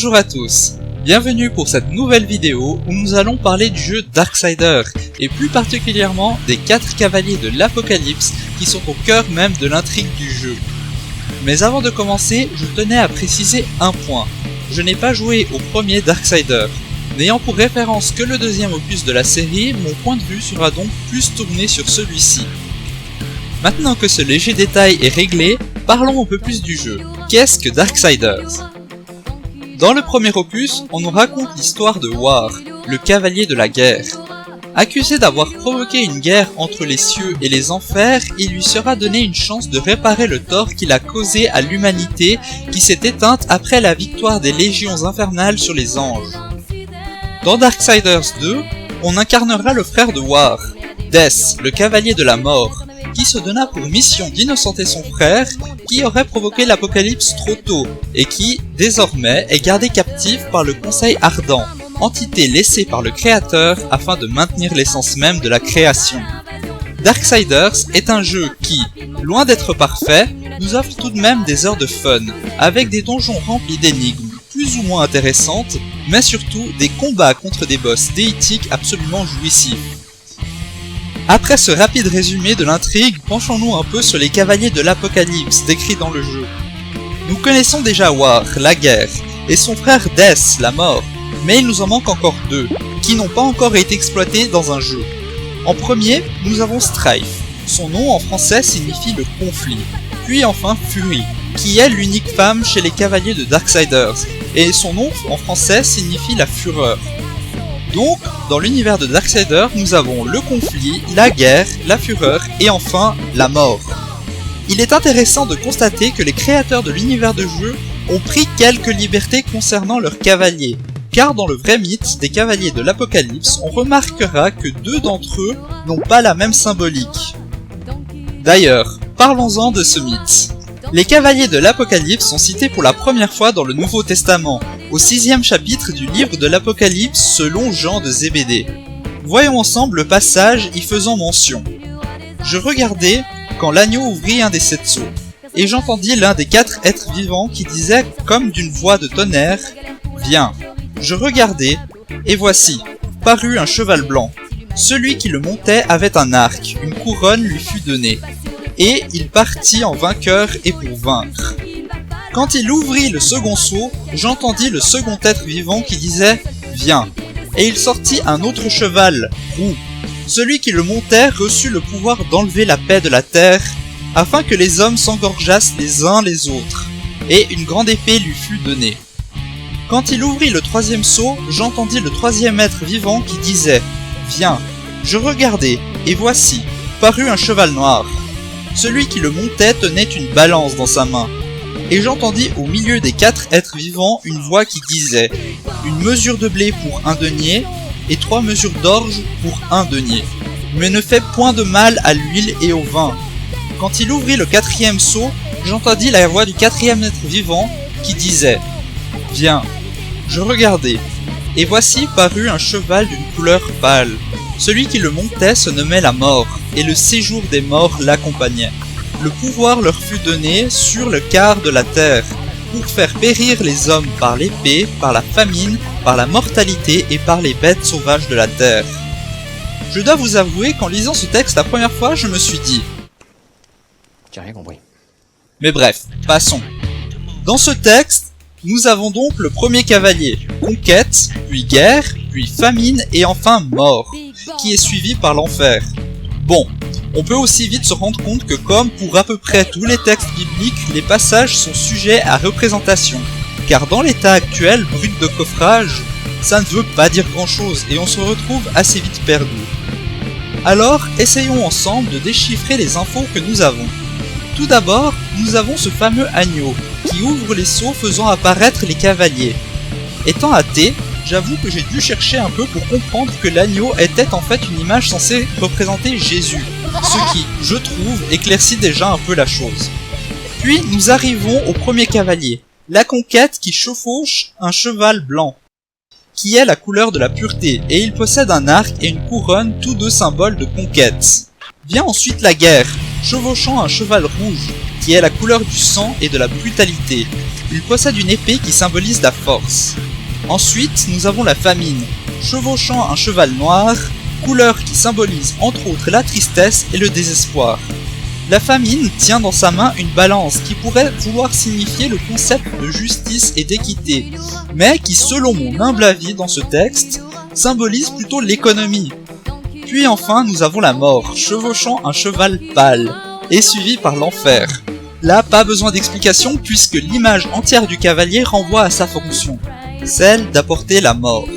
Bonjour à tous, bienvenue pour cette nouvelle vidéo où nous allons parler du jeu Darksiders et plus particulièrement des 4 cavaliers de l'Apocalypse qui sont au cœur même de l'intrigue du jeu. Mais avant de commencer, je tenais à préciser un point, je n'ai pas joué au premier Darksiders. N'ayant pour référence que le deuxième opus de la série, mon point de vue sera donc plus tourné sur celui-ci. Maintenant que ce léger détail est réglé, parlons un peu plus du jeu. Qu'est-ce que Darksiders ? Dans le premier opus, on nous raconte l'histoire de War, le cavalier de la guerre. Accusé d'avoir provoqué une guerre entre les cieux et les enfers, il lui sera donné une chance de réparer le tort qu'il a causé à l'humanité qui s'est éteinte après la victoire des légions infernales sur les anges. Dans Darksiders 2, on incarnera le frère de War, Death, le cavalier de la mort, qui se donna pour mission d'innocenter son frère qui aurait provoqué l'apocalypse trop tôt et qui, désormais, est gardé captif par le Conseil Ardent, entité laissée par le Créateur afin de maintenir l'essence même de la création. Darksiders est un jeu qui, loin d'être parfait, nous offre tout de même des heures de fun, avec des donjons remplis d'énigmes plus ou moins intéressantes, mais surtout des combats contre des boss déitiques absolument jouissifs. Après ce rapide résumé de l'intrigue, penchons-nous un peu sur les cavaliers de l'Apocalypse décrits dans le jeu. Nous connaissons déjà War, la guerre, et son frère Death, la mort, mais il nous en manque encore 2, qui n'ont pas encore été exploités dans un jeu. En premier, nous avons Strife, son nom en français signifie le conflit, puis enfin Fury, qui est l'unique femme chez les cavaliers de Darksiders, et son nom en français signifie la fureur. Donc, dans l'univers de Darksiders, nous avons le conflit, la guerre, la fureur et enfin la mort. Il est intéressant de constater que les créateurs de l'univers de jeu ont pris quelques libertés concernant leurs cavaliers, car dans le vrai mythe des cavaliers de l'Apocalypse, on remarquera que 2 d'entre eux n'ont pas la même symbolique. D'ailleurs, parlons-en de ce mythe. Les cavaliers de l'Apocalypse sont cités pour la première fois dans le Nouveau Testament, au 6e chapitre du livre de l'Apocalypse selon Jean de Zébédée. Voyons ensemble le passage y faisant mention. Je regardai quand l'agneau ouvrit un des 7 sceaux, et j'entendis l'un des 4 êtres vivants qui disait comme d'une voix de tonnerre, « Viens !» Je regardai, et voici, parut un cheval blanc. Celui qui le montait avait un arc, une couronne lui fut donnée. Et il partit en vainqueur et pour vaincre. Quand il ouvrit le second sceau, j'entendis le second être vivant qui disait « Viens !» Et il sortit un autre cheval, roux. Celui qui le montait reçut le pouvoir d'enlever la paix de la terre, afin que les hommes s'engorgeassent les uns les autres, et une grande épée lui fut donnée. Quand il ouvrit le 3e sceau, j'entendis le 3e être vivant qui disait « Viens !» Je regardai, et voici, parut un cheval noir. Celui qui le montait tenait une balance dans sa main. Et j'entendis au milieu des 4 êtres vivants une voix qui disait « Une mesure de blé pour 1 denier, et 3 mesures d'orge pour 1 denier. Mais ne fais point de mal à l'huile et au vin. » Quand il ouvrit le 4e sceau, j'entendis la voix du 4e être vivant qui disait « Viens !» Je regardai, et voici parut un cheval d'une couleur pâle. Celui qui le montait se nommait la mort, et le séjour des morts l'accompagnait. Le pouvoir leur fut donné sur le quart de la terre, pour faire périr les hommes par l'épée, par la famine, par la mortalité et par les bêtes sauvages de la terre. Je dois vous avouer qu'en lisant ce texte la première fois, je me suis dit « J'ai rien compris. » Mais bref, passons. Dans ce texte, nous avons donc le premier cavalier, conquête, puis guerre, puis famine et enfin mort, qui est suivi par l'enfer. Bon, on peut aussi vite se rendre compte que comme pour à peu près tous les textes bibliques, les passages sont sujets à représentation, car dans l'état actuel brut de coffrage, ça ne veut pas dire grand chose et on se retrouve assez vite perdu. Alors, essayons ensemble de déchiffrer les infos que nous avons. Tout d'abord, nous avons ce fameux agneau, qui ouvre les sceaux faisant apparaître les cavaliers. Étant athée, j'avoue que j'ai dû chercher un peu pour comprendre que l'agneau était en fait une image censée représenter Jésus, ce qui, je trouve, éclaircit déjà un peu la chose. Puis nous arrivons au premier cavalier, la conquête qui chevauche un cheval blanc, qui est la couleur de la pureté, et il possède un arc et une couronne, tous 2 symboles de conquête. Vient ensuite la guerre, chevauchant un cheval rouge, qui est la couleur du sang et de la brutalité, Il possède une épée qui symbolise la force. Ensuite, nous avons la famine, chevauchant un cheval noir, couleur qui symbolise entre autres la tristesse et le désespoir. La famine tient dans sa main une balance qui pourrait vouloir signifier le concept de justice et d'équité, mais qui selon mon humble avis dans ce texte, symbolise plutôt l'économie. Puis enfin nous avons la mort, chevauchant un cheval pâle, et suivi par l'enfer. Là, pas besoin d'explication puisque l'image entière du cavalier renvoie à sa fonction, celle d'apporter la mort.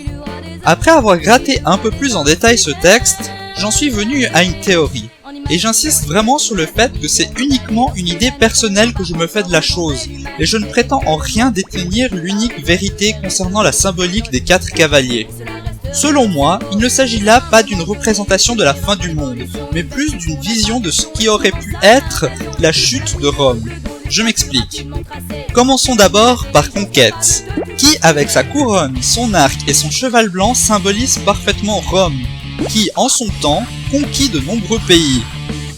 Après avoir gratté un peu plus en détail ce texte, j'en suis venu à une théorie. Et j'insiste vraiment sur le fait que c'est uniquement une idée personnelle que je me fais de la chose, et je ne prétends en rien détenir l'unique vérité concernant la symbolique des 4 cavaliers. Selon moi, il ne s'agit là pas d'une représentation de la fin du monde, mais plus d'une vision de ce qui aurait pu être la chute de Rome. Je m'explique. Commençons d'abord par Conquête, qui avec sa couronne, son arc et son cheval blanc symbolise parfaitement Rome, qui en son temps conquit de nombreux pays.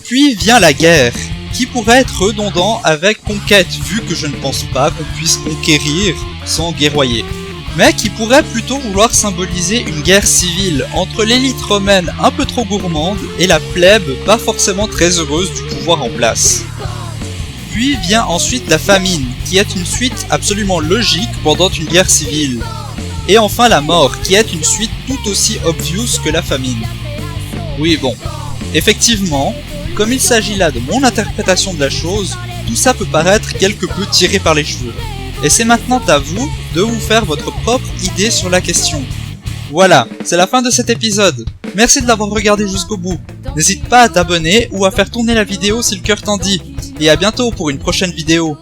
Puis vient la guerre, qui pourrait être redondant avec Conquête vu que je ne pense pas qu'on puisse conquérir sans guerroyer, mais qui pourrait plutôt vouloir symboliser une guerre civile entre l'élite romaine un peu trop gourmande et la plèbe pas forcément très heureuse du pouvoir en place. Puis vient ensuite la famine, qui est une suite absolument logique pendant une guerre civile. Et enfin la mort, qui est une suite tout aussi obvious que la famine. Oui bon, effectivement, comme il s'agit là de mon interprétation de la chose, tout ça peut paraître quelque peu tiré par les cheveux. Et c'est maintenant à vous de vous faire votre propre idée sur la question. Voilà, c'est la fin de cet épisode. Merci de l'avoir regardé jusqu'au bout. N'hésite pas à t'abonner ou à faire tourner la vidéo si le cœur t'en dit. Et à bientôt pour une prochaine vidéo.